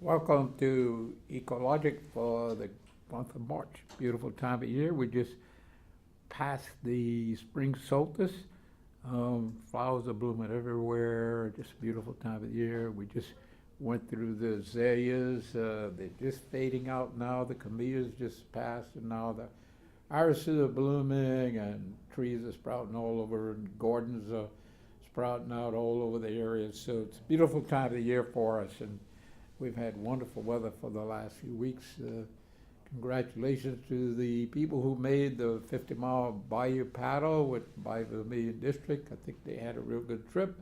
Welcome to EcoLogic for the month of March. Beautiful time of year. We just passed the spring solstice. Flowers are blooming everywhere. Just a beautiful time of year. We just went through the azaleas. They're just fading out now. The camellias just passed, and now the irises are blooming, and trees are sprouting all over, and gardens are sprouting out all over the area. So it's a beautiful time of the year for us, and we've had wonderful weather for the last few weeks. Congratulations to the people who made the 50-mile Bayou paddle with Bayou Vermilion District. I think they had a real good trip.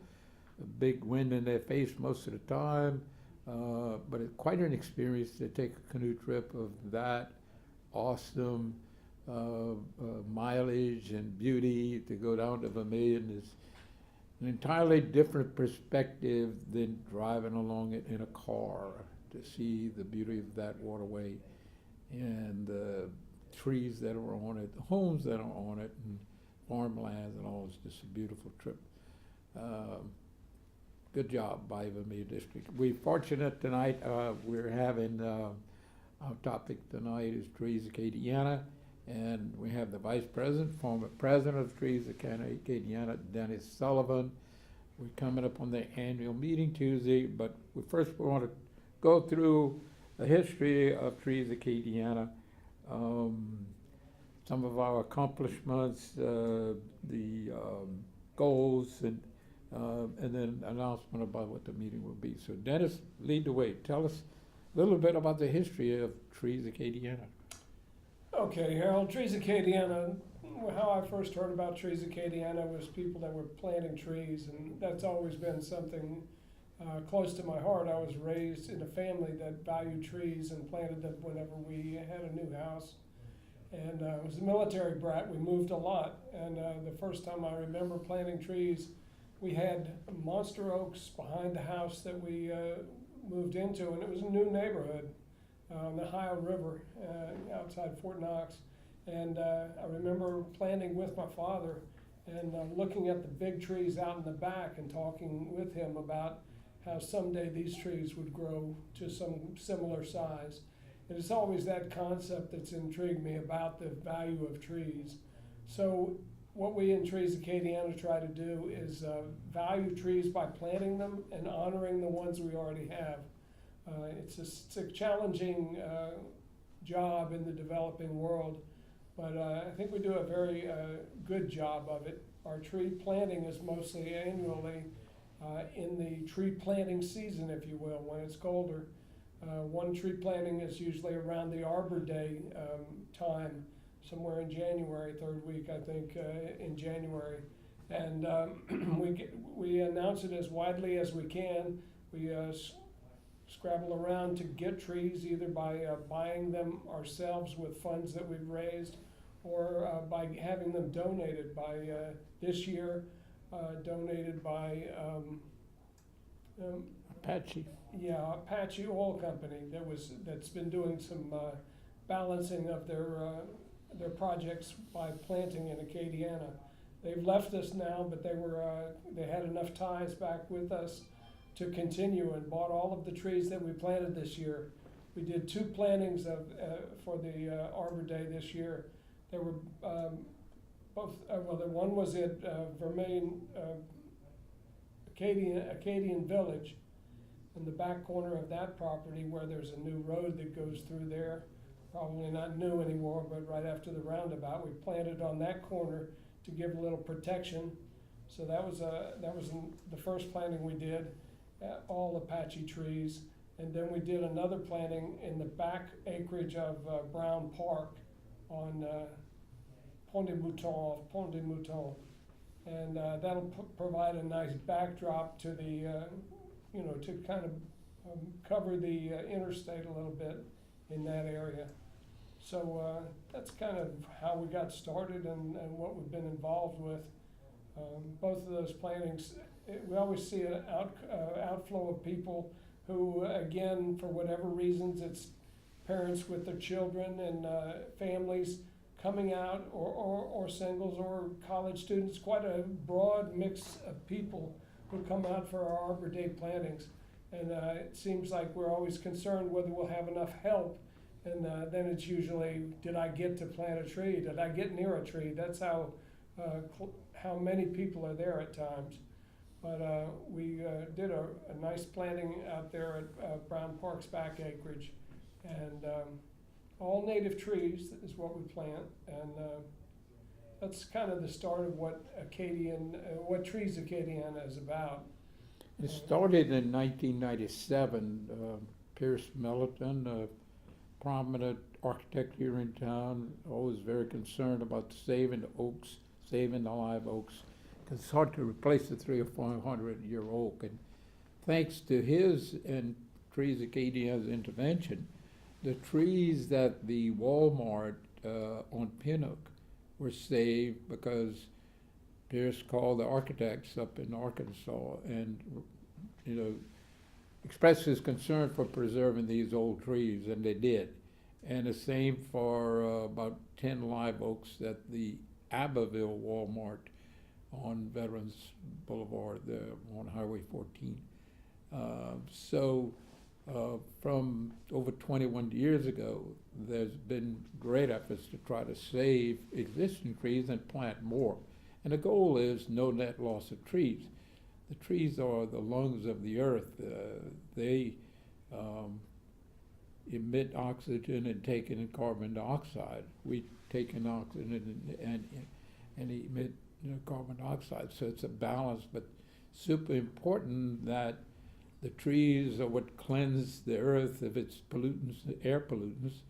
A big wind in their face most of the time, but it's quite an experience to take a canoe trip of that awesome mileage and beauty. To go down to Vermilion is an entirely different perspective than driving along it in a car, to see the beauty of that waterway and the trees that are on it, the homes that are on it, and farmlands and all. It's just a beautiful trip. Good job, Bayou Vermilion District. We're fortunate tonight. We're having our topic tonight is Trees Acadiana, and we have the Vice President, former President of Trees Acadiana, Dennis Sullivan. We're coming up on the annual meeting Tuesday, but we want to go through the history of Trees Acadiana, some of our accomplishments, the goals, and then announcement about what the meeting will be. So Dennis, lead the way. Tell us a little bit about the history of Trees Acadiana. Okay, Harold, Trees Acadiana, how I first heard about Trees Acadiana was people that were planting trees, and that's always been something close to my heart. I was raised in a family that valued trees and planted them whenever we had a new house. And I was a military brat. We moved a lot, and the first time I remember planting trees, we had monster oaks behind the house that we moved into, and it was a new neighborhood on the Ohio River outside Fort Knox. And I remember planting with my father and looking at the big trees out in the back and talking with him about how someday these trees would grow to some similar size. And it's always that concept that's intrigued me about the value of trees. So what we in Trees Acadiana try to do is value trees by planting them and honoring the ones we already have. It's a challenging job in the developing world, but I think we do a very good job of it. Our tree planting is mostly annually in the tree planting season, if you will, when it's colder. One tree planting is usually around the Arbor Day time, somewhere in January, third week, I think, in January. And we announce it as widely as we can. We scrabble around to get trees, either by buying them ourselves with funds that we've raised, or by having them donated by, this year, donated by Apache. Yeah, Apache Oil Company that's been doing some balancing of their projects by planting in Acadiana. They've left us now, but they had enough ties back with us to continue and bought all of the trees that we planted this year. We did 2 plantings for the Arbor Day this year. There were both. The one was at Vermilion Acadian Village, in the back corner of that property, where there's a new road that goes through there. Probably not new anymore, but right after the roundabout, we planted on that corner to give a little protection. So that was the first planting we did, all Apache trees. And then we did another planting in the back acreage of Brown Park on Pont de Mouton. And that'll provide a nice backdrop to the, to kind of cover the interstate a little bit in that area. So that's kind of how we got started and what we've been involved with. Both of those plantings, we always see an outflow of people who, again, for whatever reasons, it's parents with their children and families coming out, or singles, or college students, quite a broad mix of people who come out for our Arbor Day plantings. And it seems like we're always concerned whether we'll have enough help. And then it's usually, did I get to plant a tree? Did I get near a tree? That's how many people are there at times. But we did a nice planting out there at Brown Park's back acreage. And all native trees is what we plant. And that's kind of the start of what Trees Acadiana is about. It started in 1997. Pierce Melton, a prominent architect here in town, always very concerned about saving the oaks, saving the live oaks, because it's hard to replace a 300 or 400-year oak. And thanks to his and Trees Acadiana's intervention, the trees that the Walmart on Pinnock were saved because Pierce called the architects up in Arkansas and, expressed his concern for preserving these old trees, and they did. And the same for about 10 live oaks at the Abbeville Walmart on Veterans Boulevard on Highway 14. From over 21 years ago, there's been great efforts to try to save existing trees and plant more. And the goal is no net loss of trees. The trees are the lungs of the earth. They emit oxygen and take in carbon dioxide. We take in oxygen and emit carbon dioxide. So it's a balance, but super important that the trees are what cleanse the earth of its pollutants, air pollutants.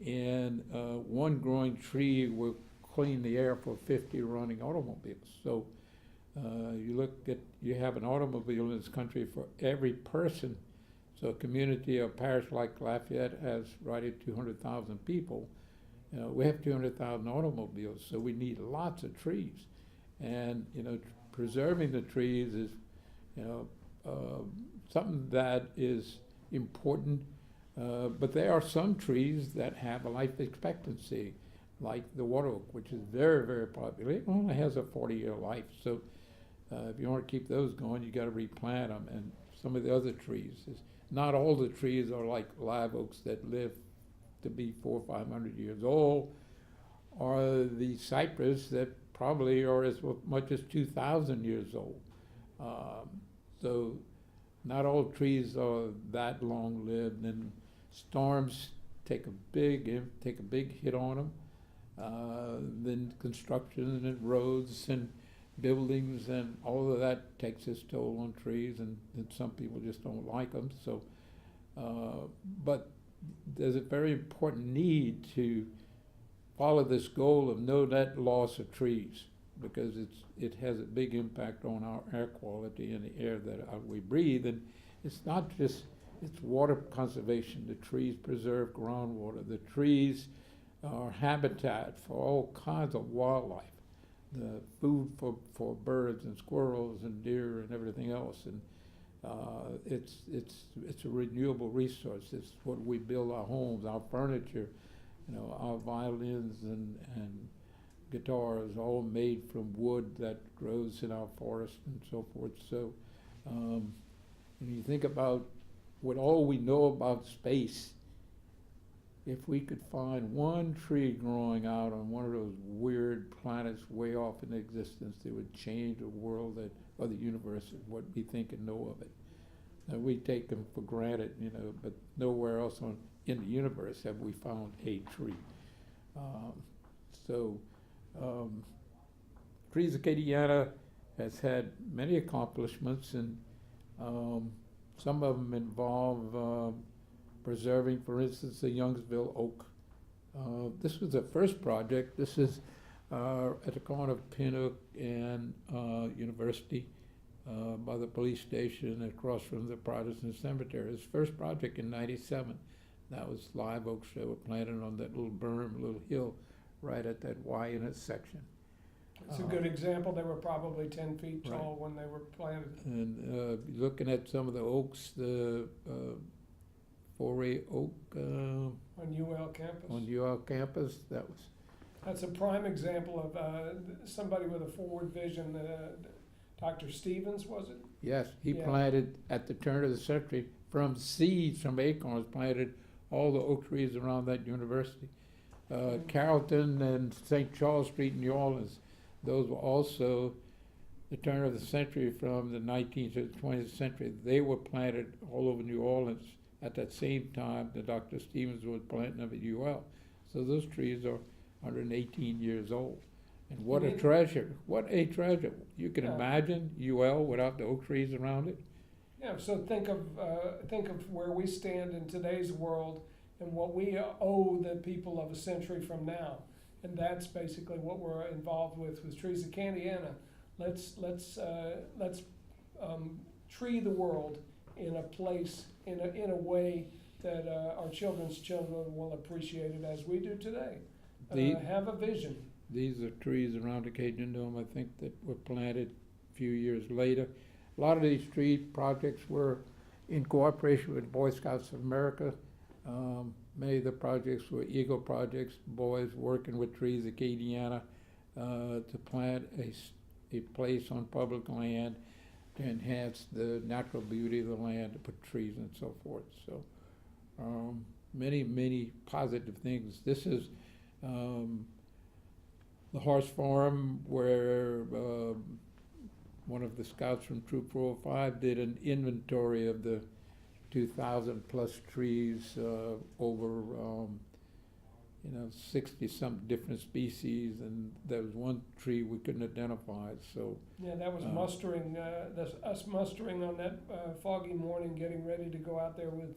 And one growing tree will clean the air for 50 running automobiles. So you have an automobile in this country for every person. So a community or parish like Lafayette has right at 200,000 people. We have 200,000 automobiles, so we need lots of trees. And preserving the trees is something that is important. But there are some trees that have a life expectancy, like the water oak, which is very, very popular. It only has a 40-year life. So if you want to keep those going, you got to replant them. And some of the other trees, not all the trees are like live oaks that live to be 400 or 500 years old, or the cypress that probably are as much as 2,000 years old. So not all trees are that long-lived, and storms take a big hit on them. Then construction and roads and buildings and all of that takes its toll on trees, and some people just don't like them. So, but there's a very important need to follow this goal of no net loss of trees, because it has a big impact on our air quality and the air that we breathe. And it's not just, it's water conservation. The trees preserve groundwater. The trees are habitat for all kinds of wildlife, the food for birds and squirrels and deer and everything else. And it's a renewable resource. It's what we build our homes, our furniture, our violins and guitars, all made from wood that grows in our forest and so forth. So when you think about what all we know about space, if we could find one tree growing out on one of those weird planets way off in existence, it would change the world or the universe of what we think and know of it. Now, we take them for granted, but nowhere else in the universe have we found a tree. Trees Acadiana has had many accomplishments, and some of them involve preserving, for instance, the Youngsville oak. This was the first project. This is at the corner of Pinnock and University, by the police station across from the Protestant cemetery. His first project in '97. That was live oaks that were planted on that little berm, little hill, right at that Y intersection. It's a good example. They were probably 10 feet tall when they were planted. And looking at some of the oaks, the Foray oak on UL campus. On UL campus, that's a prime example of somebody with a forward vision. Dr. Stevens, was it? Yes, he Yeah. planted at the turn of the century from seeds, from acorns, planted all the oak trees around that university. Carrollton and St. Charles Street in New Orleans, those were also the turn of the century from the 19th to the 20th century. They were planted all over New Orleans at that same time that Dr. Stevens was planting them at UL. So those trees are 118 years old. And what a treasure, what a treasure. You can Yeah. imagine UL without the oak trees around it. Yeah, so think of where we stand in today's world and what we owe the people of a century from now. And that's basically what we're involved with Trees Acadiana. Let's tree the world in a place, in a way that our children's children will appreciate it as we do today. Have a vision. These are trees around Acadian Dome, I think, that were planted a few years later. A lot of these tree projects were in cooperation with Boy Scouts of America. Many of the projects were Eagle projects, boys working with Trees Acadiana to plant a place on public land to enhance the natural beauty of the land, to put trees and so forth. So many positive things. This is the horse farm where one of the scouts from Troop 405 did an inventory of the 2,000 plus trees over 60-some different species, and there was one tree we couldn't identify. So yeah, that was mustering. That's us mustering on that foggy morning, getting ready to go out there with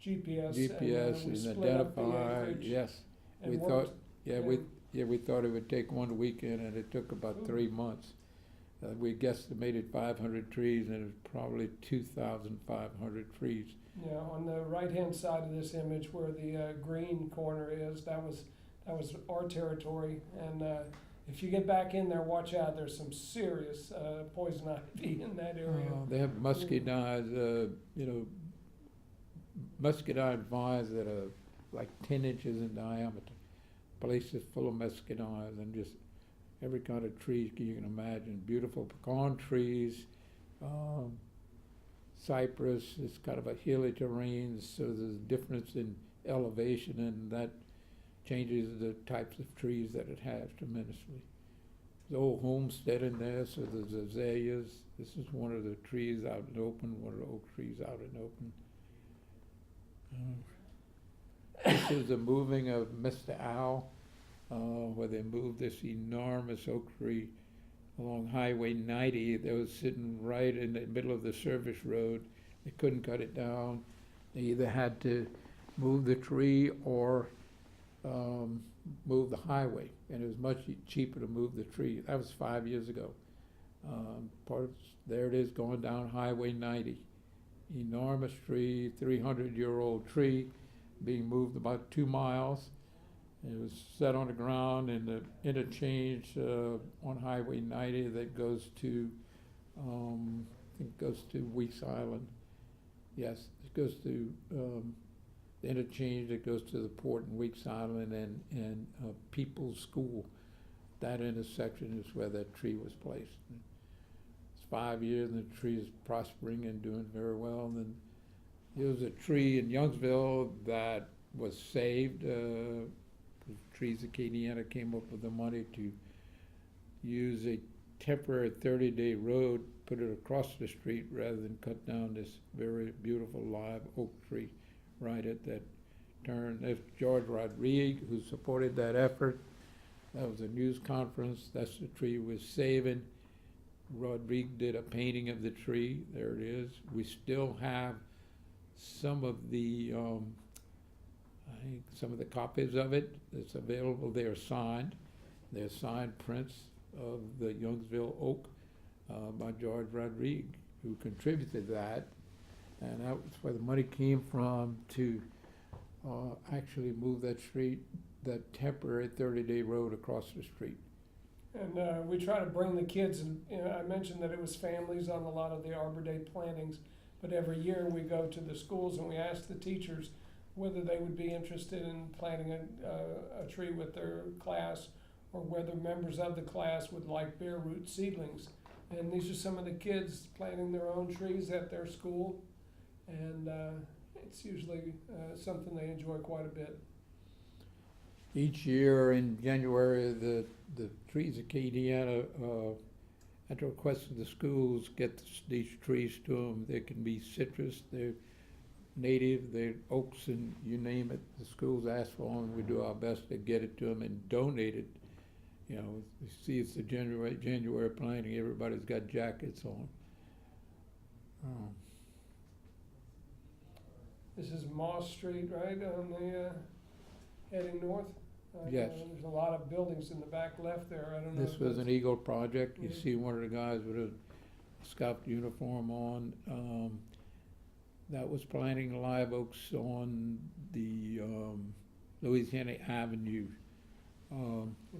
GPS. And identify. Yes, and we worked, thought. We thought it would take one weekend, and it took about 3 months. We guesstimated 500 trees, and it was probably 2,500 trees. Yeah, on the right-hand side of this image, where the green corner is, that was our territory. And if you get back in there, watch out. There's some serious poison ivy in that area. They have muscadines, muscadine vines that are like 10 inches in diameter. Places full of muscadines and just every kind of tree you can imagine. Beautiful pecan trees, cypress. It's kind of a hilly terrain, so there's a difference in elevation, and that changes the types of trees that it has tremendously. The old homestead in there, so there's azaleas. This is one of the trees out in the open, one of the oak trees out in the open. This is the moving of Mr. Owl, where they moved this enormous oak tree along Highway 90 that was sitting right in the middle of the service road. They couldn't cut it down. They either had to move the tree or move the highway, and it was much cheaper to move the tree. That was 5 years ago. There it is going down Highway 90. Enormous tree, 300-year-old tree, being moved about 2 miles. It was set on the ground in the interchange on Highway 90 that goes to, I think goes to Weeks Island. Yes, it goes to the interchange that goes to the port in Weeks Island and People's School. That intersection is where that tree was placed. It's 5 years, and the tree is prospering and doing very well. And then there was a tree in Youngsville that was saved. Trees Acadiana came up with the money to use a temporary 30-day road, put it across the street rather than cut down this very beautiful live oak tree right at that turn. That's George Rodriguez, who supported that effort. That was a news conference. That's the tree we're saving. Rodriguez did a painting of the tree. There it is. We still have some of the some of the copies of it that's available. They are signed. They're signed prints of the Youngsville oak by George Rodriguez, who contributed that. And that was where the money came from to actually move that street, that temporary 30-day road across the street. And we try to bring the kids, and I mentioned that it was families on a lot of the Arbor Day plantings, but every year we go to the schools and we ask the teachers whether they would be interested in planting a tree with their class, or whether members of the class would like bare root seedlings. And these are some of the kids planting their own trees at their school. And it's usually something they enjoy quite a bit. Each year in January, the Trees Acadiana, at the request of the schools, get these trees to them. They can be citrus, they're native, they're oaks, and you name it. The schools ask for them. We do our best to get it to them and donate it. You know, you see, it's the January planting. Everybody's got jackets on. This is Moss Street, right, on the heading north? Yes. There's a lot of buildings in the back left there. I don't know. This if was that's- an Eagle project. You Yeah. see one of the guys with a scout uniform on. That was planting live oaks on the Louisiana Avenue.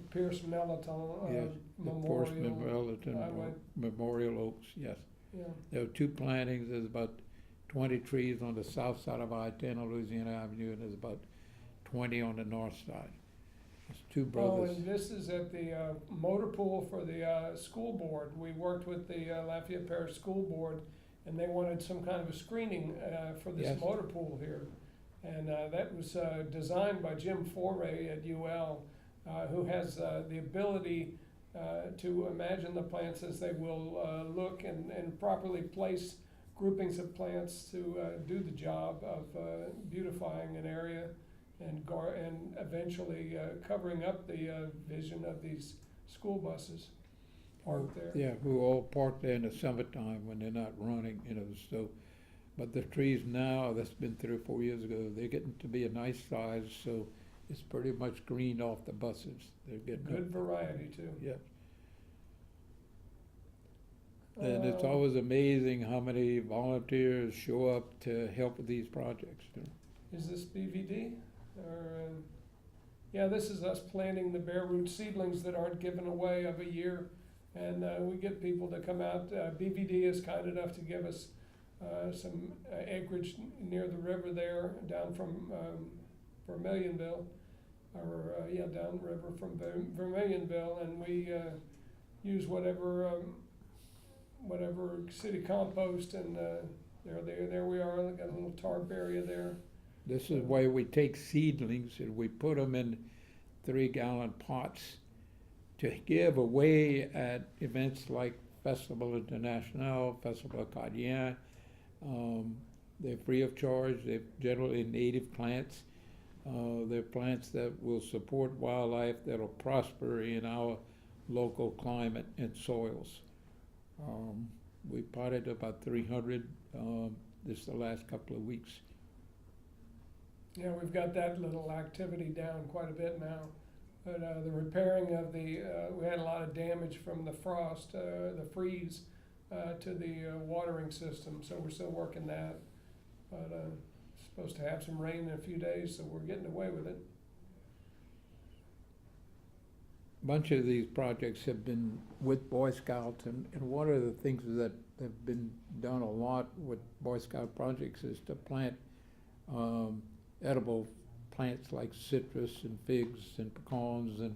Pierce Melaton Yes, the Forest Memorial. Highway. Memorial Oaks, yes. Yeah. There were 2 plantings. There's about 20 trees on the south side of I-10 on Louisiana Avenue, and there's about 20 on the north side. It's 2 Oh, brothers. and this is at the motor pool for the school board. We worked with the Lafayette Parish School Board, and they wanted some kind of a screening for this Yes. motor pool here. And that was designed by Jim Foray at UL, who has the ability to imagine the plants as they will look and properly place groupings of plants to do the job of beautifying an area and eventually covering up the vision of these school buses parked there. Yeah, who all park there in the summertime when they're not running, you know, so. But the trees now, that's been 3 or 4 years ago, they're getting to be a nice size, so it's pretty much greened off the buses. They're getting Good up. variety too. Yeah. And it's Uh, always amazing how many volunteers show up to help with these projects, you know. Is this BVD? Or, yeah, this is us planting the bare root seedlings that aren't given away of a year. And we get people to come out. BVD is kind enough to give us some acreage near the river there, down from Vermilionville, or downriver from Vermilionville, and we use whatever city compost, and there we are. Got a little tarp area there. This is why we take seedlings and we put them in 3-gallon pots to give away at events like Festival International, Festival Acadiana. They're free of charge. They're generally native plants. They're plants that will support wildlife, that'll prosper in our local climate and soils. We potted about 300 this the last couple of weeks. Yeah, we've got that little activity down quite a bit now. But the repairing of we had a lot of damage from the frost, the freeze, to the watering system, so we're still working that. But supposed to have some rain in a few days, so we're getting away with it. Bunch of these projects have been with Boy Scouts, and one of the things that have been done a lot with Boy Scout projects is to plant edible plants like citrus and figs and pecans, and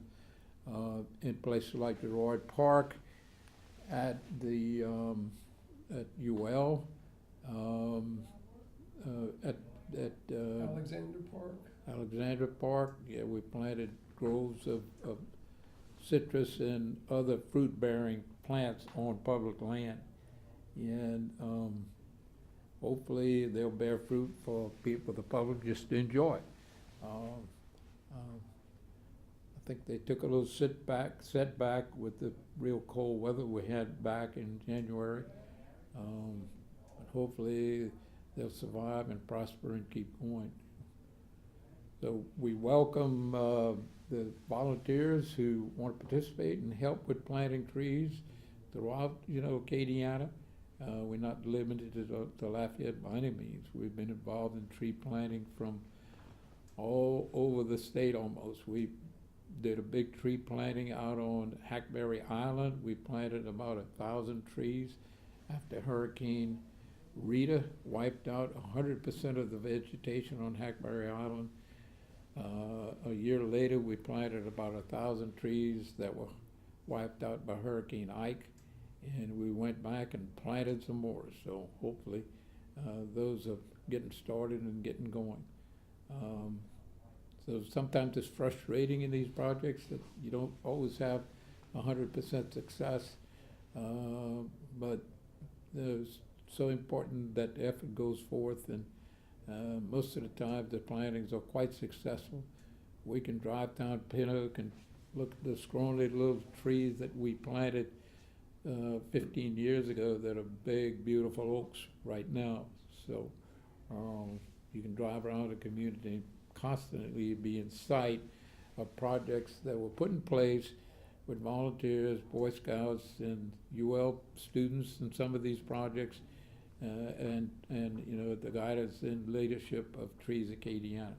in places like the Roy Park, at the at UL, at Alexandra Park. Yeah, we planted groves of citrus and other fruit-bearing plants on public land, and hopefully they'll bear fruit for people, the public, just to enjoy. I think they took a little setback with the real cold weather we had back in January. But hopefully they'll survive and prosper and keep going. So we welcome the volunteers who want to participate and help with planting trees throughout, Acadiana. We're not limited to Lafayette by any means. We've been involved in tree planting from all over the state almost. We did a big tree planting out on Hackberry Island. We planted about 1,000 trees after Hurricane Rita wiped out 100% of the vegetation on Hackberry Island. A year later, we planted about 1,000 trees that were wiped out by Hurricane Ike. and we went back and planted some more. So hopefully, those are getting started and getting going. So sometimes it's frustrating in these projects that you don't always have 100% success, but it's so important that the effort goes forth, and most of the time the plantings are quite successful. We can drive down Pinhook and look at the scrawny little trees that we planted 15 years ago that are big, beautiful oaks right now. So you can drive around the community and constantly be in sight of projects that were put in place with volunteers, Boy Scouts, and UL students in some of these projects, and you know, the guidance and leadership of Trees Acadiana.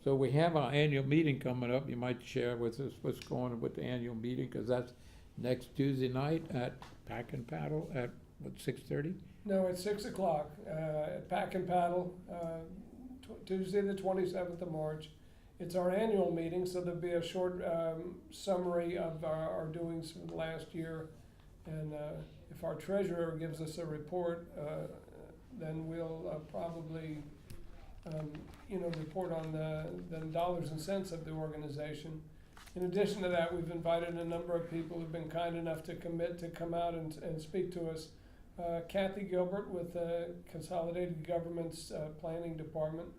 So we have our annual meeting coming up. You might share with us what's going on with the annual meeting, because that's next Tuesday night at Pack and Paddle at, what, 6:30? No, it's 6 o'clock at Pack and Paddle, Tuesday the 27th of March. It's our annual meeting, so there'll be a short summary of our doings from last year. And if our treasurer gives us a report, then we'll probably report on the dollars and cents of the organization. In addition to that, we've invited a number of people who've been kind enough to commit to come out and speak to us. Kathy Gilbert with Consolidated Government's Planning Department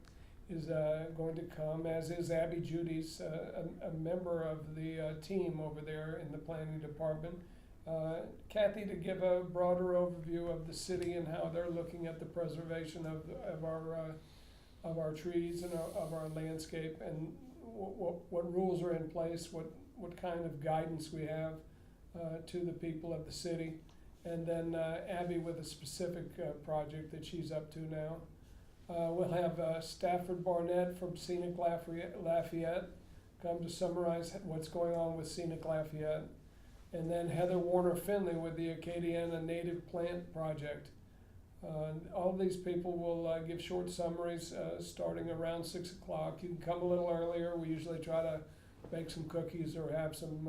is going to come, as is Abby Judy's, a member of the team over there in the Planning Department. Kathy to give a broader overview of the city and how they're looking at the preservation of our trees and of our landscape, and what rules are in place, what kind of guidance we have to the people of the city. And then Abby with a specific project that she's up to now. We'll have Stafford Barnett from Scenic Lafayette come to summarize what's going on with Scenic Lafayette. And then Heather Warner Finley with the Acadiana Native Plant Project. All these people will give short summaries starting around 6 o'clock. You can come a little earlier. We usually try to bake some cookies or have some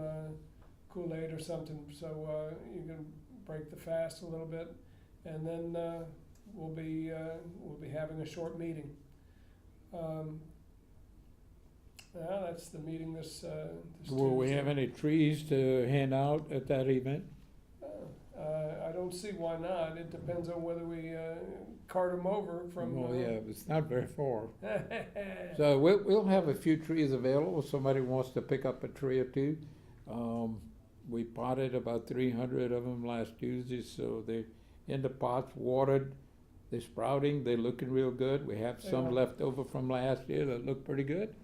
Kool-Aid or something, so you can break the fast a little bit. And then we'll be having a short meeting. That's the meeting this Will we Tuesday. have any trees to hand out at that event? I don't see why not. It depends on whether we cart them over from. Well, yeah, it's not very far. So we'll have a few trees available if somebody wants to pick up a tree or two. We potted about 300 of them last Tuesday, so they're in the pots, watered, they're sprouting, they're looking real good. We have some left over from last year that look pretty good.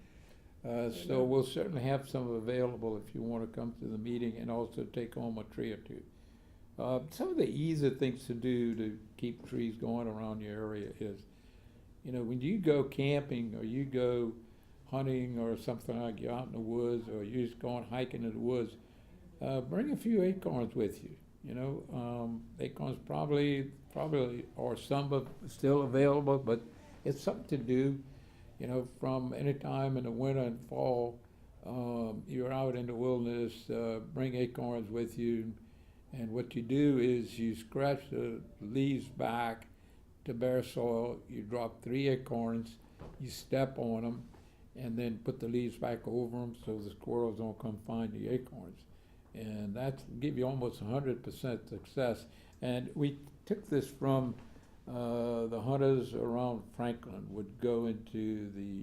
So we'll certainly have some available if you want to come to the meeting and also take home a tree or two. Some of the easy things to do to keep trees going around your area is, when you go camping or you go hunting or something, like you're out in the woods or you're just going hiking in the woods, bring a few acorns with you. Acorns probably or some are still available, but it's something to do. From any time in the winter and fall, you're out in the wilderness, bring acorns with you. And what you do is you scratch the leaves back to bare soil, you drop 3 acorns, you step on them, and then put the leaves back over them so the squirrels don't come find the acorns. And that's give you almost 100% success. And we took this from the hunters around Franklin would go into the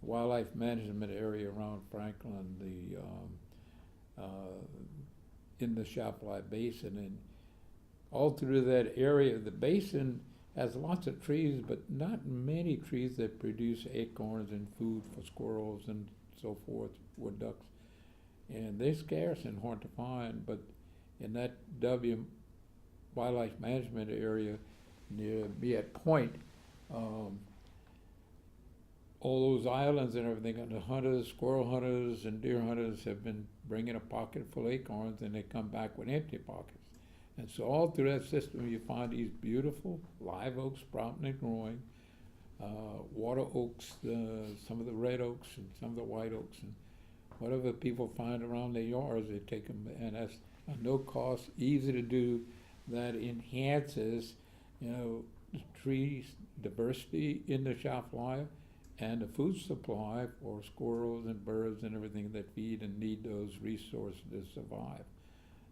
wildlife management area around Franklin, in the Chappelli Basin, and all through that area. The basin has lots of trees, but not many trees that produce acorns and food for squirrels and so forth, wood ducks. And they're scarce and hard to find, but in that wildlife management area near Beat Point, all those islands and everything, and the hunters, squirrel hunters and deer hunters have been bringing a pocket full of acorns, and they come back with empty pockets. And so all through that system you find these beautiful live oaks sprouting and growing, water oaks, some of the red oaks and some of the white oaks, and whatever people find around their yards, they take them, and that's no cost, easy to do, that enhances, the trees diversity in the shelf life and the food supply for squirrels and birds and everything that feed and need those resources to survive.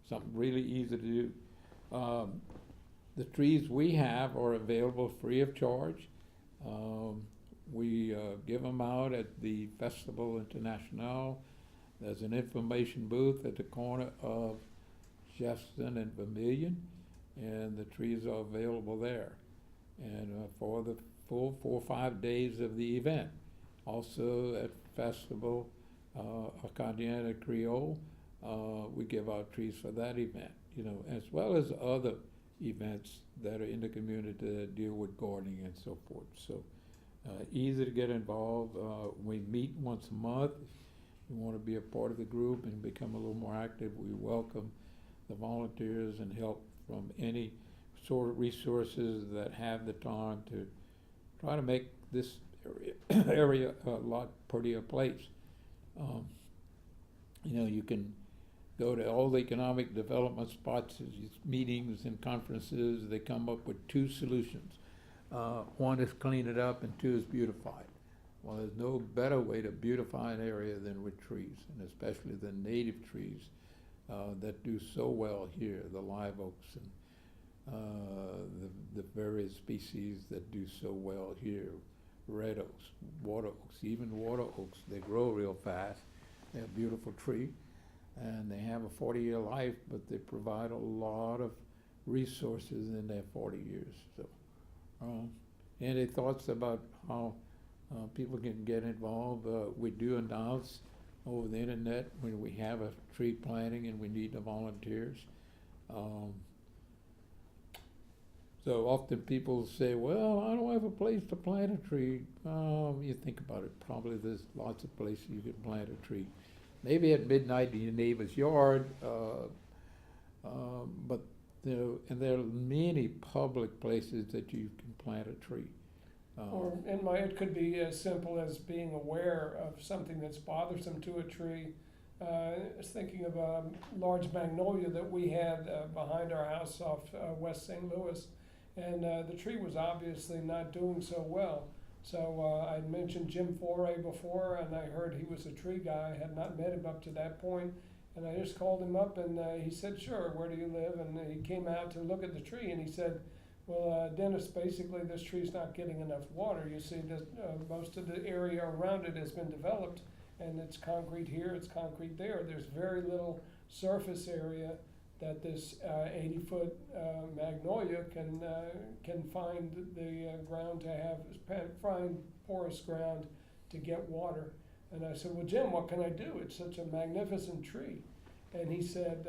Something really easy to do. The trees we have are available free of charge. We give them out at the Festival International. There's an information booth at the corner of Jefferson and Vermilion, and the trees are available there. And for the full 4 or 5 days of the event. Also at Festival Acadiana Creole, we give out trees for that event, as well as other events that are in the community that deal with gardening and so forth. So easy to get involved. We meet once a month. If you want to be a part of the group and become a little more active, we welcome the volunteers and help from any sort of resources that have the time to try to make this area a lot prettier place. You can go to all the economic development spots, meetings and conferences. They come up with 2 solutions. One is clean it up and 2 is beautify it. Well, there's no better way to beautify an area than with trees, and especially the native trees that do so well here, the live oaks and the various species that do so well here, red oaks, water oaks, even water oaks, they grow real fast. They're a beautiful tree, and they have a 40-year life, but they provide a lot of resources in their 40 years. So, any thoughts about how people can get involved? We do announce over the internet when we have a tree planting and we need the volunteers. So often people say, well, I don't have a place to plant a tree. You think about it, probably there's lots of places you can plant a tree. Maybe at midnight in your neighbor's yard, but and there are many public places that you can plant a tree. Or it could be as simple as being aware of something that's bothersome to a tree. I was thinking of a large magnolia that we had behind our house off West St. Louis, and the tree was obviously not doing so well. So I'd mentioned Jim Foray before, and I heard he was a tree guy. I had not met him up to that point, and I just called him up, and he said, sure, where do you live? And he came out to look at the tree, and he said, well, Dennis, basically this tree's not getting enough water. You see that most of the area around it has been developed, and it's concrete here, it's concrete there. There's very little surface area that this 80-foot magnolia can find the ground to have, find porous ground to get water. And I said, well, Jim, what can I do? It's such a magnificent tree. And he said,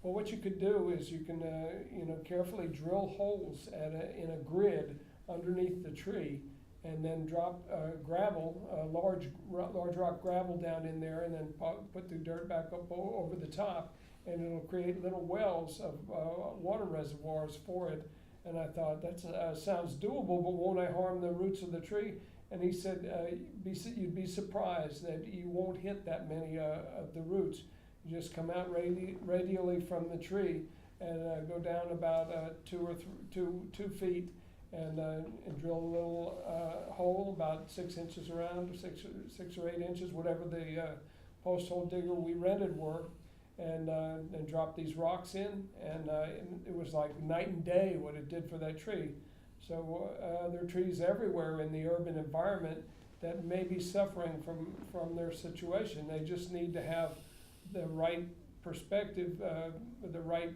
well, what you could do is you can, carefully drill holes in a grid underneath the tree, and then drop gravel, large rock gravel down in there, and then put the dirt back up over the top, and it'll create little wells of water reservoirs for it. And I thought, that sounds doable, but won't I harm the roots of the tree? And he said, you'd be surprised that you won't hit that many of the roots. You just come out radially from the tree and go down about 2 feet and drill a little hole about 6 inches around, or 6 or 8 inches, whatever the post hole digger we rented were, and drop these rocks in, and it was like night and day what it did for that tree. So there are trees everywhere in the urban environment that may be suffering from their situation. They just need to have the right perspective, the right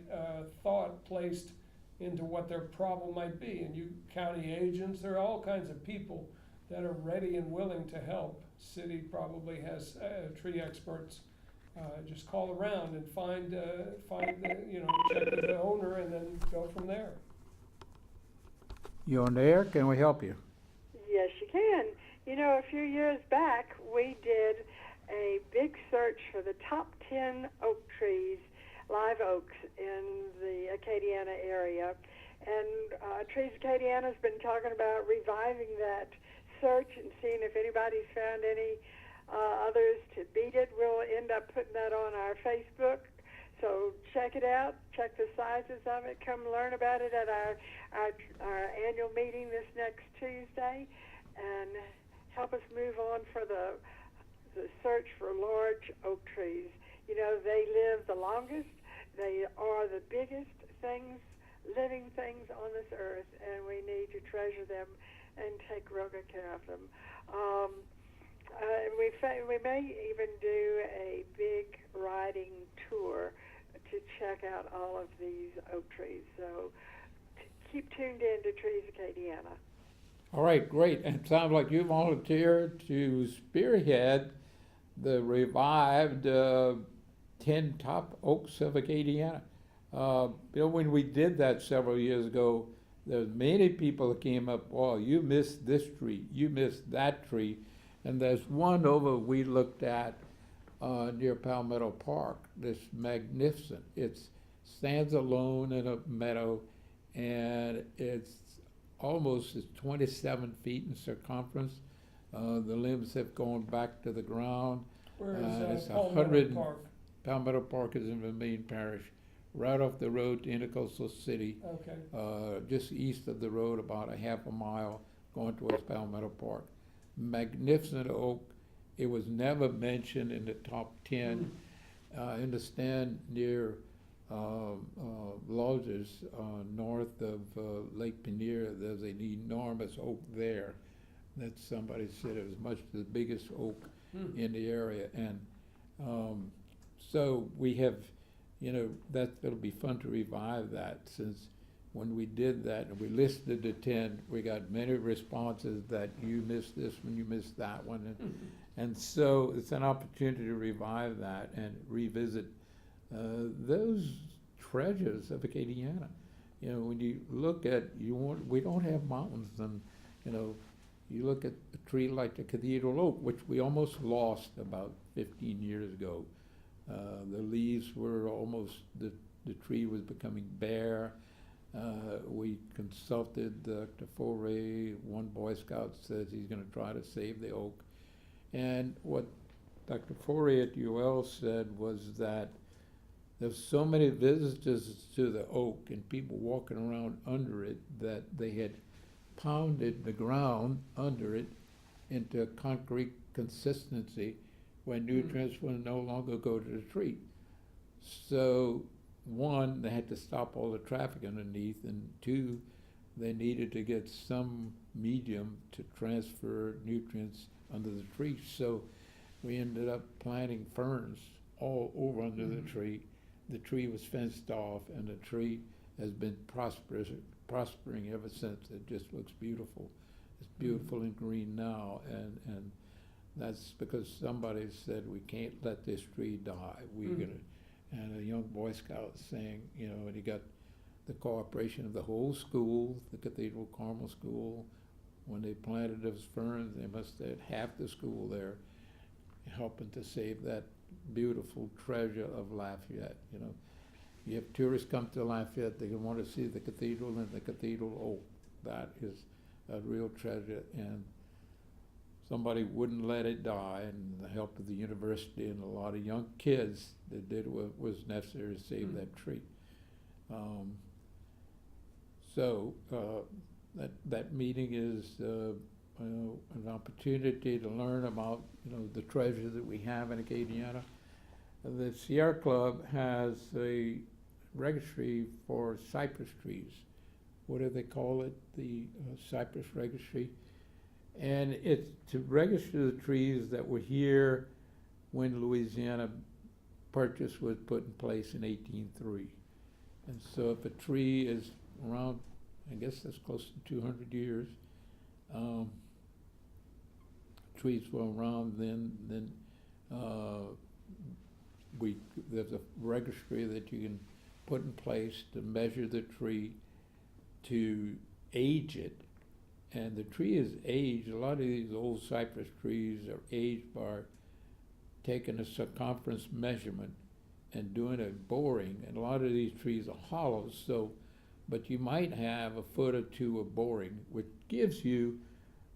thought placed into what their problem might be. And you county agents, there are all kinds of people that are ready and willing to help. City probably has tree experts. Just call around and find the, check with the owner and then go from there. You on the air? Can we help you? Yes, you can. A few years back, we did a big search for the top 10 oak trees, live oaks, in the Acadiana area. And Trees Acadiana has been talking about reviving that search and seeing if anybody's found any others to beat it. We'll end up putting that on our Facebook So check it out. Check the sizes of it. Come learn about it at our annual meeting this next Tuesday, and help us move on for the search for large oak trees. You know, they live the longest. They are the biggest living things on this earth, and we need to treasure them and take real good care of them. We may even do a big riding tour to check out all of these oak trees. So keep tuned in to Trees Acadiana. All right, great. And it sounds like you volunteered to spearhead the revived 10 top oaks of Acadiana. When we did that several years ago, there were many people that came up, oh, you missed this tree, you missed that tree. And there's one over we looked at near Palmetto Park that's magnificent. It stands alone in a meadow, and it's 27 feet in circumference. The limbs have gone back to the ground. Where is it's Palmetto Park? Palmetto Park is in Vermilion Parish, right off the road to Intercoastal City. Okay. Just east of the road, about a half a mile, going towards Palmetto Park. Magnificent oak. It was never mentioned in the top 10. In the stand near Lodges, north of Lake Pinier, there's an enormous oak there that somebody said it was much the biggest oak in the area. And so we have, it'll be fun to revive that, since when we did that and we listed the 10, we got many responses that you missed this one, you missed that one. And so it's an opportunity to revive that and revisit those treasures of Acadiana. When you look at, we don't have mountains, and you look at a tree like the cathedral oak, which we almost lost about 15 years ago. The leaves were almost, the tree was becoming bare. We consulted Dr. Foray. One Boy Scout says he's going to try to save the oak. And what Dr. Foray at UL said was that there's so many visitors to the oak and people walking around under it that they had pounded the ground under it into a concrete consistency where nutrients will no longer go to the tree. So one, they had to stop all the traffic underneath, and two, they needed to get some medium to transfer nutrients under the tree. So we ended up planting ferns all over under the tree. The tree was fenced off, and the tree has been prospering ever since. It just looks beautiful. It's beautiful and green now, and that's because somebody said we can't let this tree die. We're gonna. And a young Boy Scout saying, and he got the cooperation of the whole school, the Cathedral Carmel School. When they planted those ferns, they must have had half the school there helping to save that beautiful treasure of Lafayette. You have tourists come to Lafayette, they want to see the cathedral and the cathedral oak. That is a real treasure, and somebody wouldn't let it die, and the help of the university and a lot of young kids that did what was necessary to save that tree. That meeting is an opportunity to learn about the treasures that we have in Acadiana. The Sierra Club has a registry for cypress trees. What do they call it? The cypress registry. And it's to register the trees that were here when Louisiana Purchase was put in place in 1803. And so if a tree is around, I guess that's close to 200 years, trees were around then there's a registry that you can put in place to measure the tree, to age it. And the tree is aged. A lot of these old cypress trees are aged by taking a circumference measurement and doing a boring. And a lot of these trees are hollow, but you might have a foot or two of boring, which gives you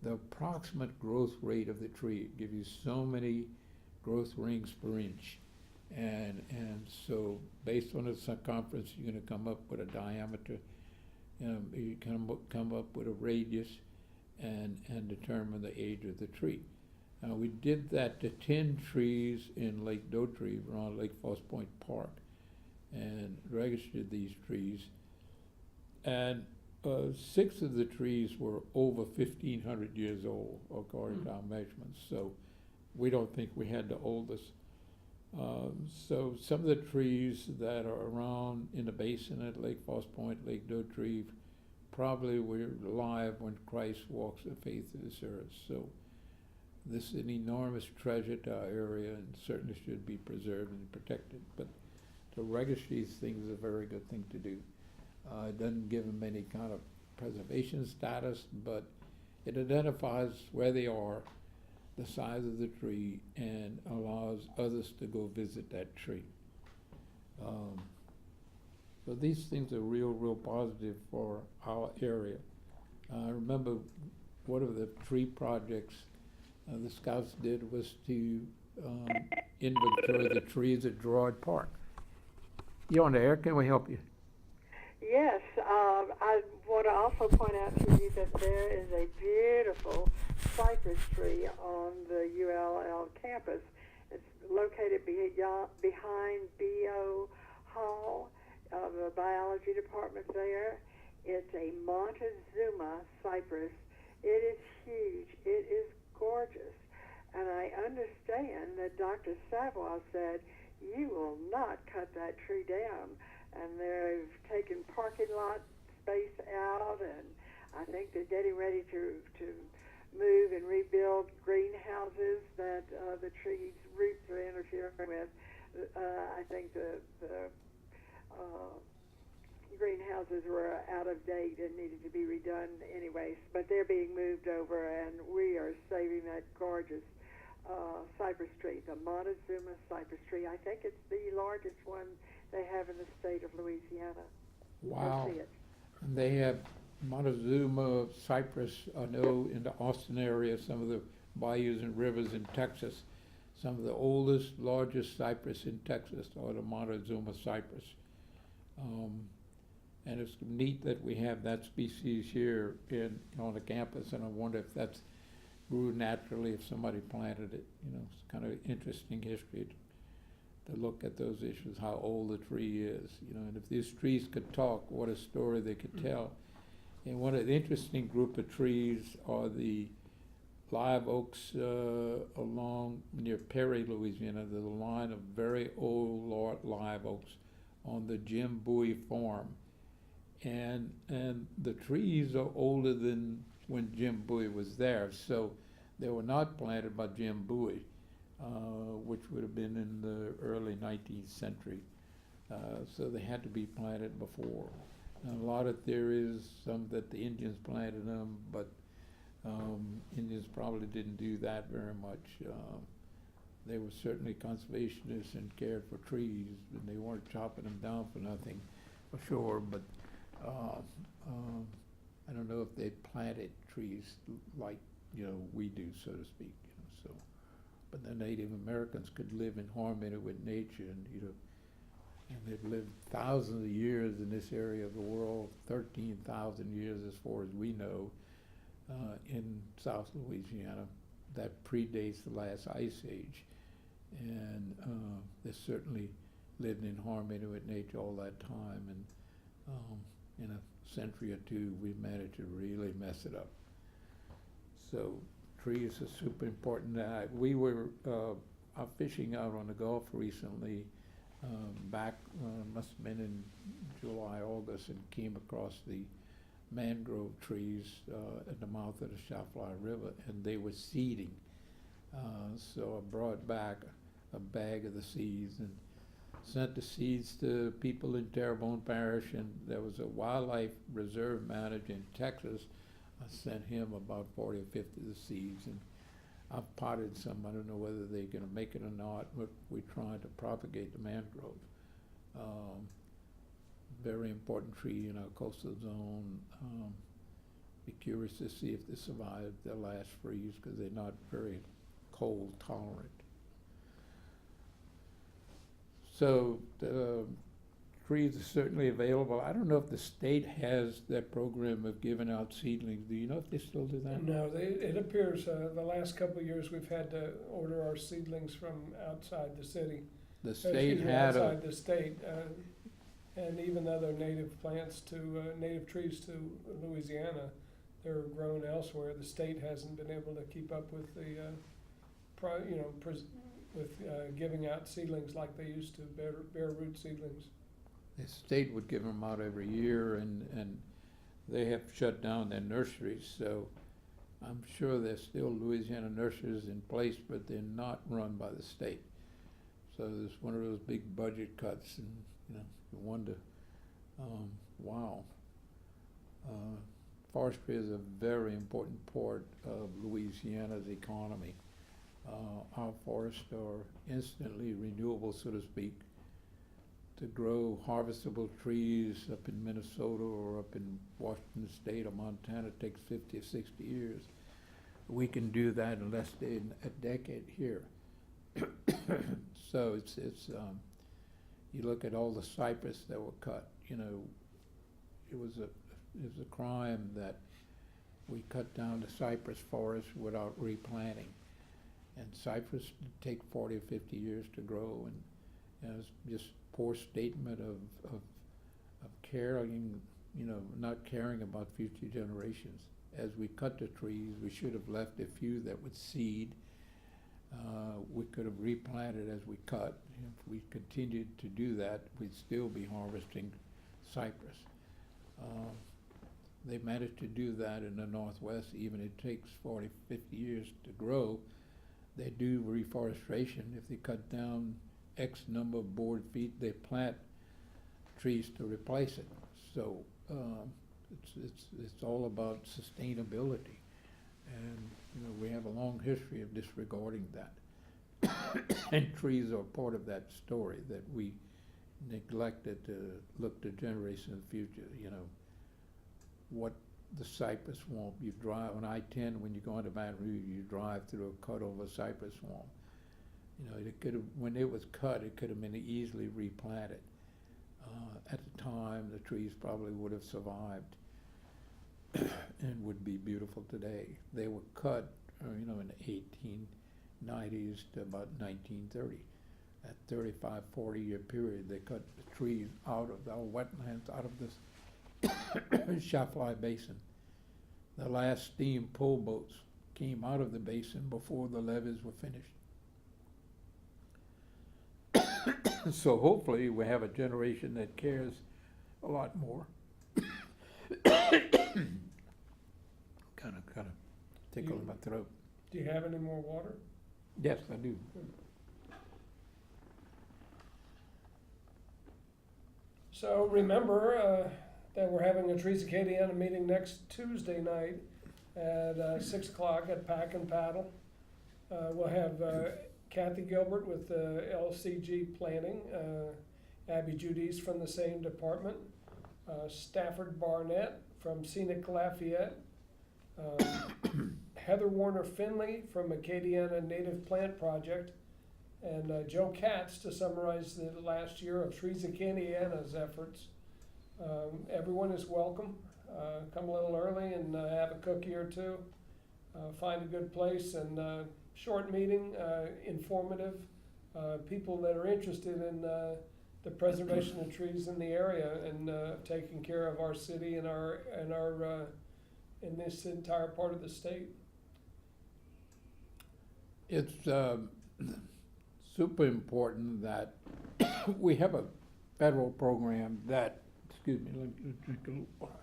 the approximate growth rate of the tree. It gives you so many growth rings per inch. And so based on the circumference, you're gonna come up with a diameter, you come up with a radius and determine the age of the tree. Now, we did that to 10 trees in Lake Dotreve around Lake Falls Point Park and registered these trees. And 6 of the trees were over 1,500 years old, according to our measurements. So we don't think we had the oldest. So some of the trees that are around in the basin at Lake Falls Point, Lake Dotreve, probably were alive when Christ walks the face of this earth. So this is an enormous treasure to our area and certainly should be preserved and protected. But to register these things is a very good thing to do. It doesn't give them any kind of preservation status, but it identifies where they are, the size of the tree, and allows others to go visit that tree. So these things are real positive for our area. I remember one of the tree projects the Scouts did was to inventory the trees at Gerard Park. You on the air? Can we help you? Yes, I want to also point out to you that there is a beautiful cypress tree on the ULL campus. It's located behind B.O. Hall of the biology department there. It's a Montezuma cypress. It is huge. It is gorgeous. And I understand that Dr. Savoy said, you will not cut that tree down. And they've taken parking lot space out, and I think they're getting ready to move and rebuild greenhouses that the tree's roots are interfering with. I think the greenhouses were out of date and needed to be redone anyways, but they're being moved over, and we are saving that gorgeous cypress tree, the Montezuma cypress tree. I think it's the largest one they have in the state of Louisiana. Wow. I see it. And they have Montezuma cypress, I know in the Austin area, some of the bayous and rivers in Texas, some of the oldest, largest cypress in Texas are the Montezuma cypress. And it's neat that we have that species here on the campus, and I wonder if that's grew naturally, if somebody planted it. You know, it's kind of interesting history to look at those issues, how old the tree is, you know, and if these trees could talk, what a story they could tell. And one of the interesting group of trees are the live oaks along near Perry, Louisiana. There's a line of very old live oaks on the Jim Bowie farm. And the trees are older than when Jim Bowie was there, so they were not planted by Jim Bowie, which would have been in the early 19th century. So they had to be planted before. And a lot of theories, some that the Indians planted them, but Indians probably didn't do that very much. They were certainly conservationists and cared for trees, and they weren't chopping them down for nothing, for sure. But I don't know if they planted trees like we do, so to speak. So, but the Native Americans could live in harmony with nature, and and they've lived thousands of years in this area of the world, 13,000 years as far as we know, in South Louisiana. That predates the last ice age, and they certainly lived in harmony with nature all that time. And in a century or two, we managed to really mess it up. So trees are super important. We were out fishing out on the Gulf recently, back, must have been in July, August, and came across the mangrove trees at the mouth of the Chafly River, and they were seeding. So I brought back a bag of the seeds and sent the seeds to people in Terrebonne Parish, and there was a wildlife reserve manager in Texas. I sent him about 40 or 50 of the seeds, and I've potted some. I don't know whether they're going to make it or not, but we're trying to propagate the mangrove. Very important tree in our coastal zone. Be curious to see if they survive their last freeze, because they're not very cold tolerant. So trees are certainly available. I don't know if the state has that program of giving out seedlings. Do you know if they still do that? No, it appears, the last couple of years, we've had to order our seedlings from outside the city. The Excuse state me, had outside the state, and even other native plants to, native trees to Louisiana, they're grown elsewhere. The state hasn't been able to keep up with the, giving out seedlings like they used to, bare root seedlings. the state would give them out every year, and they have shut down their nurseries, so I'm sure there's still Louisiana nurseries in place, but they're not run by the state. So there's one of those big budget cuts, and you wonder, wow. Forestry is a very important part of Louisiana's economy. Our forests are instantly renewable, so to speak. To grow harvestable trees up in Minnesota or up in Washington State or Montana takes 50 or 60 years. We can do that in less than a decade here. So it's you look at all the cypress that were cut, it was a crime that we cut down the cypress forest without replanting. And cypress take 40 or 50 years to grow, and it's just poor statement of caring, not caring about future generations. As we cut the trees, we should have left a few that would seed. We could have replanted as we cut. If we continued to do that, we'd still be harvesting cypress. They managed to do that in the Northwest, even it takes 40, 50 years to grow. They do reforestation. If they cut down X number of board feet, they plant trees to replace it. So it's all about sustainability, and we have a long history of disregarding that. And trees are part of that story, that we neglected to look to generations in the future. What the cypress swamp, you drive on I-10 when you go into Baton Rouge, you drive through a cut over cypress swamp. It could have, when it was cut, it could have been easily replanted. At the time, the trees probably would have survived and would be beautiful today. They were cut, in the 1890s to about 1930. That 35, 40-year period, they cut the trees out of our wetlands, out of this Shafly Basin. The last steam pull boats came out of the basin before the levees were finished. So hopefully we have a generation that cares a lot more. kind of tickling my throat. Do you have any more water? Yes, I do. So remember that we're having a Trees Acadiana meeting next Tuesday night at 6 o'clock at Pack and Paddle. We'll have Kathy Gilbert with LCG Planning, Abby Judice from the same department, Stafford Barnett from Scenic Lafayette, Heather Warner Finley from Acadiana Native Plant Project, and Joe Katz to summarize the last year of Trees Acadiana's efforts. Everyone is welcome. Come a little early and have a cookie or two. Find a good place, and short meeting, informative. People that are interested in the preservation of trees in the area and taking care of our city and our in this entire part of the state. It's super important that we have a federal program that, excuse me, let me drink a little water,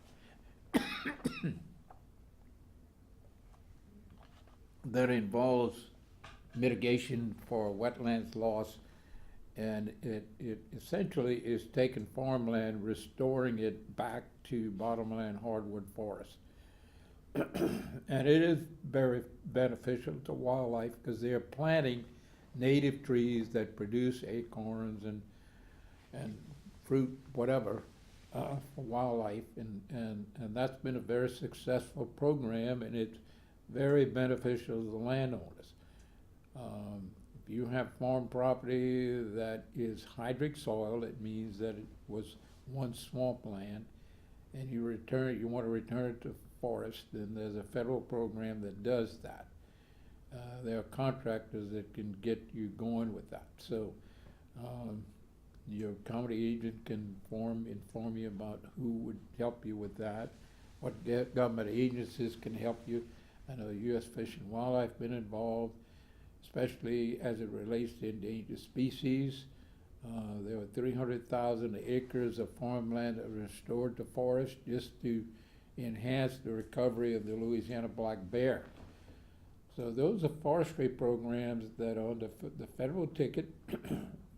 that involves mitigation for wetlands loss, and it essentially is taking farmland, restoring it back to bottomland hardwood forest. And it is very beneficial to wildlife because they're planting native trees that produce acorns and fruit, whatever, for wildlife, and that's been a very successful program, and it's very beneficial to the landowners. you have farm property that is hydric soil, it means that it was once swampland, and you want to return it to forest, then there's a federal program that does that. There are contractors that can get you going with that. So your county agent can inform you about who would help you with that, what government agencies can help you. I know U.S. Fish and Wildlife been involved, especially as it relates to endangered species. There were 300,000 acres of farmland that were restored to forest just to enhance the recovery of the Louisiana black bear. So those are forestry programs that are on the federal ticket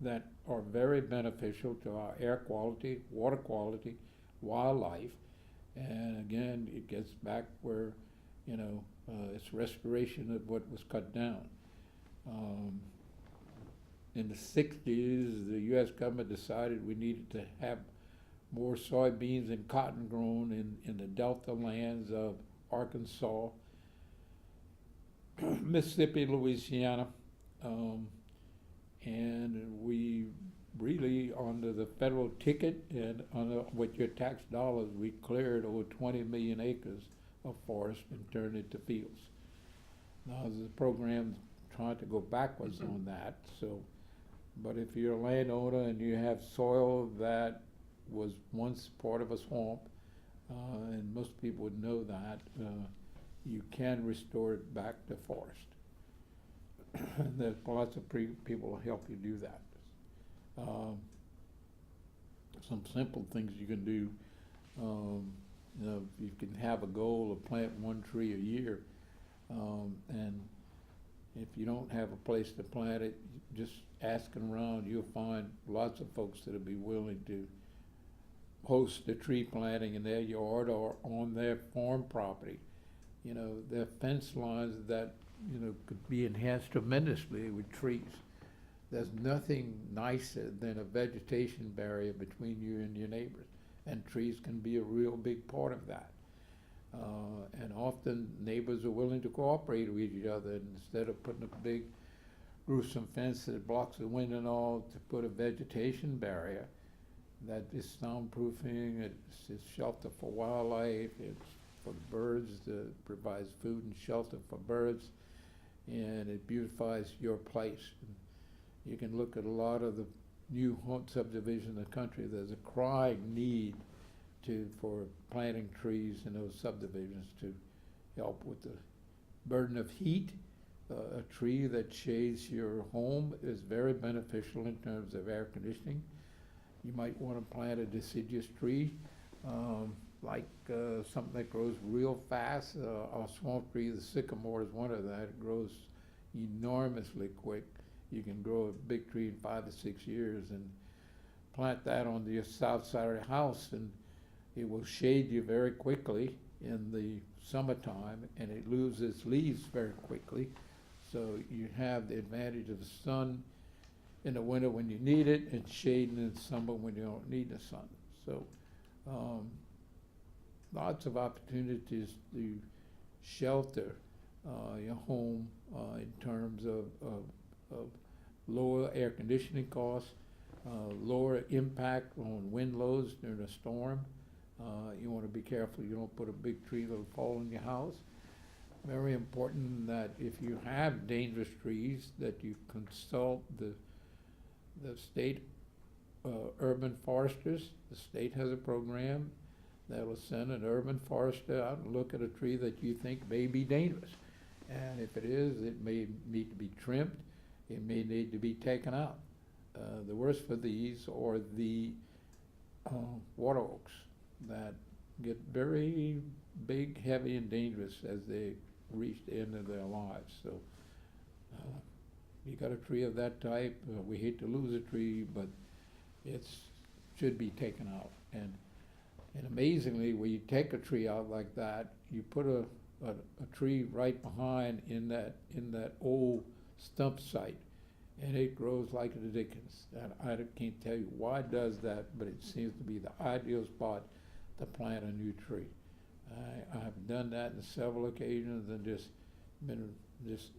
that are very beneficial to our air quality, water quality, wildlife. And again, it gets back where, it's restoration of what was cut down. In the 60s, the U.S. government decided we needed to have more soybeans and cotton grown in the delta lands of Arkansas, Mississippi, Louisiana, and we really, under the federal ticket and with your tax dollars, we cleared over 20 million acres of forest and turned it to fields. Now there's a program trying to go backwards on that. So, but if you're a landowner and you have soil that was once part of a swamp, and most people would know that, you can restore it back to forest. And there's lots of people will help you do that. Some simple things you can do. You can have a goal of plant one tree a year, and if you don't have a place to plant it, just asking around, you'll find lots of folks that'll be willing to host the tree planting in their yard or on their farm property. There are fence lines that, could be enhanced tremendously with trees. There's nothing nicer than a vegetation barrier between you and your neighbors, and trees can be a real big part of that. And often neighbors are willing to cooperate with each other, and instead of putting a big gruesome fence that blocks the wind and all, to put a vegetation barrier that is soundproofing, it's shelter for wildlife, it's for the birds, that provides food and shelter for birds, and it beautifies your place. And you can look at a lot of the new home subdivisions in the country. There's a crying need for planting trees in those subdivisions to help with the burden of heat. A tree that shades your home is very beneficial in terms of air conditioning. You might want to plant a deciduous tree, like something that grows real fast. Our swamp tree, the sycamore, is one of that. It grows enormously quick. You can grow a big tree in 5 to 6 years and plant that on the south side of the house, and it will shade you very quickly in the summertime, and it loses leaves very quickly. So you have the advantage of the sun in the winter when you need it, and shade in the summer when you don't need the sun. So lots of opportunities to shelter your home in terms of lower air conditioning costs, lower impact on wind loads during a storm. You want to be careful you don't put a big tree that'll fall on your house. Very important that if you have dangerous trees, that you consult the state urban foresters. The state has a program that will send an urban forester out and look at a tree that you think may be dangerous. And if it is, it may need to be trimmed. It may need to be taken out. The worst for these are the water oaks that get very big, heavy, and dangerous as they reach the end of their lives. So you got a tree of that type, we hate to lose a tree, but it should be taken out. And amazingly, when you take a tree out like that, you put a tree right behind in that old stump site, and it grows like the dickens. And I can't tell you why it does that, but it seems to be the ideal spot to plant a new tree. I have done that on several occasions and just been just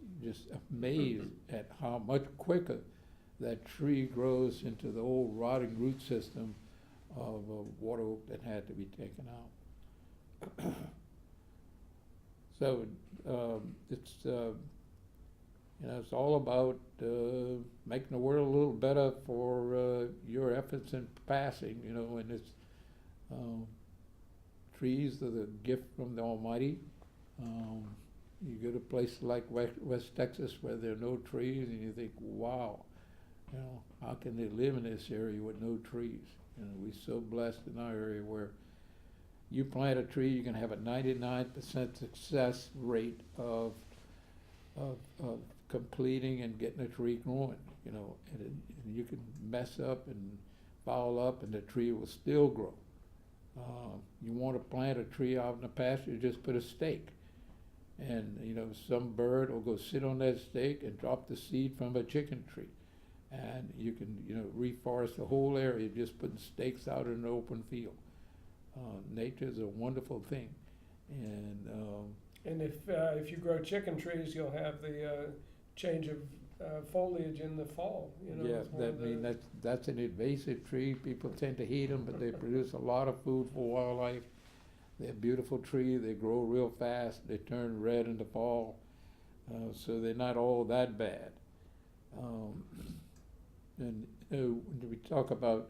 amazed at how much quicker that tree grows into the old rotting root system of a water oak that had to be taken out. So it's it's all about making the world a little better for your efforts in passing. And it's trees are the gift from the Almighty. You go to places like West Texas where there are no trees, and you think, wow, how can they live in this area with no trees? We're so blessed in our area where you plant a tree, you can have a 99% success rate of completing and getting a tree growing, and you can mess up and foul up and the tree will still grow. You want to plant a tree out in the pasture, just put a stake. And, some bird will go sit on that stake and drop the seed from a chicken tree. And you can, reforest the whole area just putting stakes out in an open field. Nature is a wonderful thing. And if you grow chicken trees, you'll have the change of foliage in the fall. Yeah, that's an invasive tree. People tend to hate them, but they produce a lot of food for wildlife. They're a beautiful tree. They grow real fast. They turn red in the fall, so they're not all that bad. And when we talk about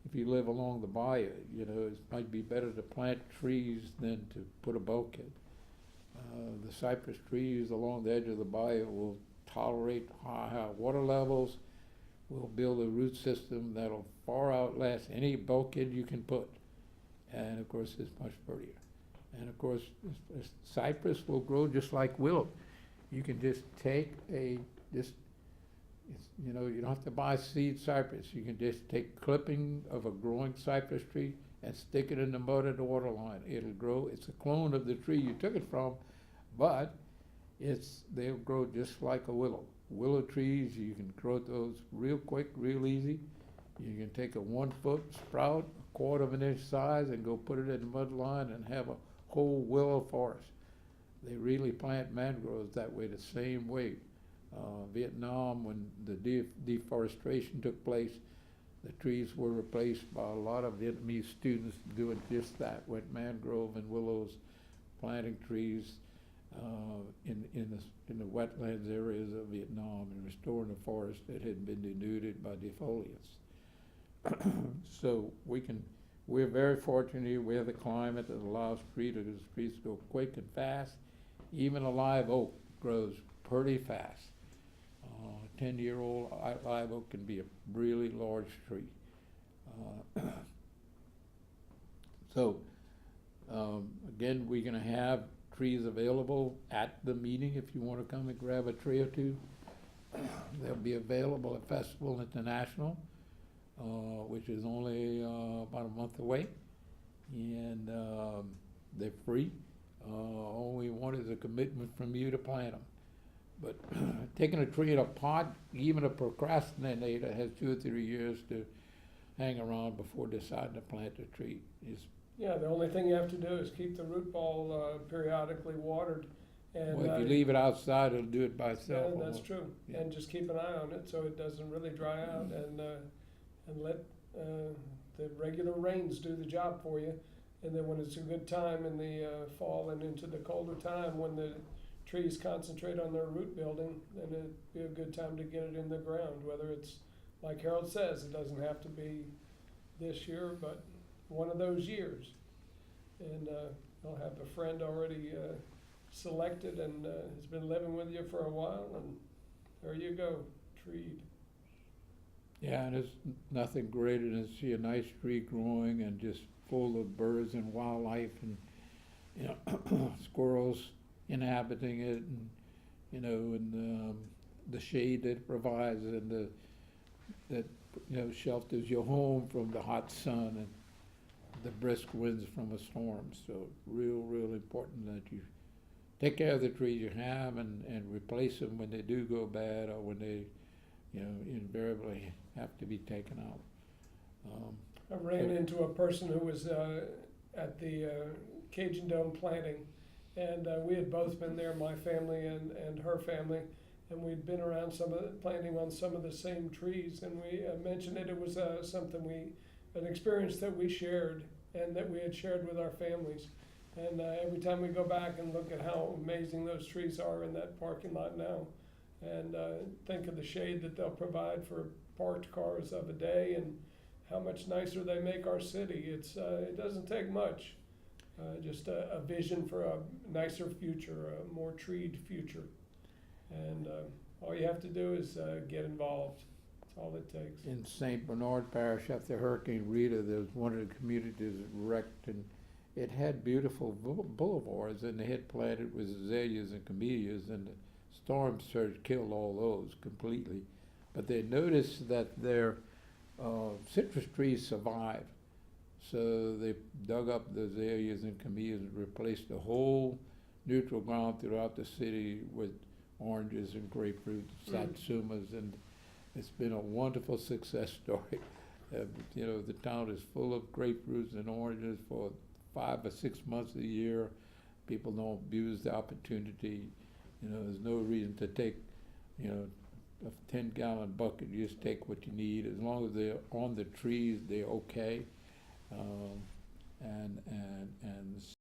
if you live along the bayou, it might be better to plant trees than to put a bulkhead. The cypress trees along the edge of the bayou will tolerate high water levels, will build a root system that'll far outlast any bulkhead you can put. And of course, it's much prettier. And of course, cypress will grow just like willow. You can just take you don't have to buy seed cypress. You can just take clipping of a growing cypress tree and stick it in the mud at the water line. It'll grow. It's a clone of the tree you took it from, but they'll grow just like a willow. Willow trees, you can grow those real quick, real easy. You can take a 1 foot sprout, 1/4 of an inch size, and go put it in the mud line and have a whole willow forest. They really plant mangroves that way, the same way. Vietnam, when the deforestation took place, the trees were replaced by a lot of Vietnamese students doing just that, with mangrove and willows, planting trees in the wetlands areas of Vietnam and restoring the forest that had been denuded by defoliants. So we're very fortunate. We have the climate that allows trees to go quick and fast. Even a live oak grows pretty fast. A 10-year-old live oak can be a really large tree. So again, we're going to have trees available at the meeting if you want to come and grab a tree or two. They'll be available at Festival International, which is only about a month away, and they're free. All we want is a commitment from you to plant them. But taking a tree in a pot, even a procrastinator has 2 or 3 years to hang around before deciding to plant a tree. Yeah, the only thing you have to do is keep the root ball periodically watered. And well, if you leave it outside, it'll do it by itself. Yeah, that's true. Yeah. And just keep an eye on it so it doesn't really dry out, and let the regular rains do the job for you. And then when it's a good time in the fall and into the colder time, when the trees concentrate on their root building, then it'd be a good time to get it in the ground. Whether it's, like Harold says, it doesn't have to be this year, but one of those years. And I'll have a friend already selected and has been living with you for a while, and there you go, treed. Yeah, and there's nothing greater than to see a nice tree growing and just full of birds and wildlife and squirrels inhabiting it, and the shade that it provides, and that shelters your home from the hot sun and the brisk winds from a storm. So real important that you take care of the trees you have and replace them when they do go bad or when they invariably have to be taken out. I ran into a person who was at the Cajun Dome planting, And we had both been there, my family and her family, and we'd been around planting on some of the same trees. And we mentioned it was an experience that we shared and that we had shared with our families. And every time we go back and look at how amazing those trees are in that parking lot now, and think of the shade that they'll provide for parked cars of a day, and how much nicer they make our city. It doesn't take much. Just a vision for a nicer future, a more treed future. And all you have to do is get involved. That's all it takes. In St. Bernard Parish, after Hurricane Rita, there was one of the communities that wrecked, and it had beautiful boulevards, and they had planted with azaleas and camellias, and the storm surge killed all those completely. But they noticed that their citrus trees survived. So they dug up the azaleas and camellias and replaced the whole neutral ground throughout the city with oranges and grapefruit, satsumas, and it's been a wonderful success story. The town is full of grapefruits and oranges for 5 or 6 months of the year. People don't abuse the opportunity. There's no reason to take, a 10-gallon bucket. You just take what you need. As long as they're on the trees, they're okay.